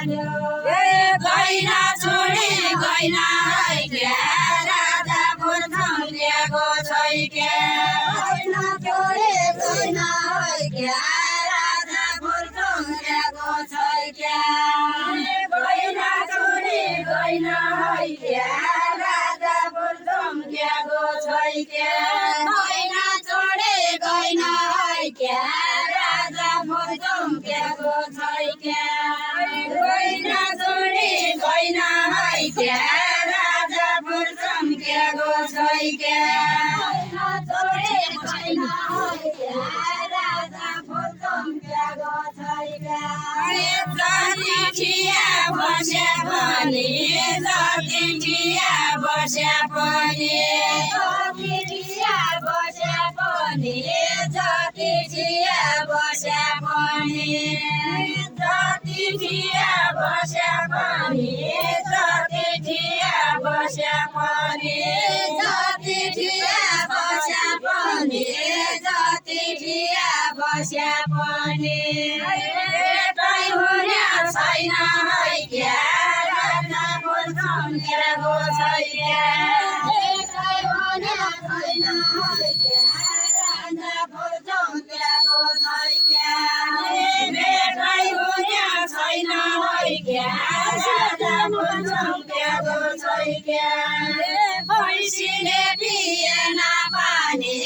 गैना छोडी गैना क्या राजा भुल्छन् ल्याएको छै क्या गैना छोडी गैना क्या राजा भुल्छन् ल्याएको छै क्या गैना छोडी गैना क्या राजा भुल्छन् ल्याएको छै क्या गैना छोडी गैना क्या राजा भुल्छन् ल्याएको छै क्या गैना छोडी गैना क्या राजा भुल्छन् ल्याएको छै क्या गैना छोडी गैना क्या राजा भुल्छन् ल्याएको छै क्या जति ठिया बस्या पनि जति ठिया बस्या पनि जति ठिया बस्या पनि जति ठिया बस्या पनि जति ठिया बस्या पनि जति ठिया बस्या पनि जति ठिया बस्या पनि जति ठिया बस्या पनि भेटै हुने छैन है क्या राजा भुल्छन् ल्याएको छै क्या भेटै हुने छैन है क्या राजा भुल्छन् ल्याएको छै क्या भेटै हुने छैन है क्या राजा भुल्छन् ल्याएको छै क्या भैँसीले पिएन पानी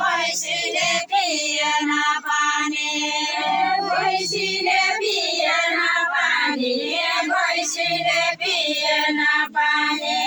भैँसीले पिएन पानी भैँसीले पिएन पानी भैँसीले पिएन पानी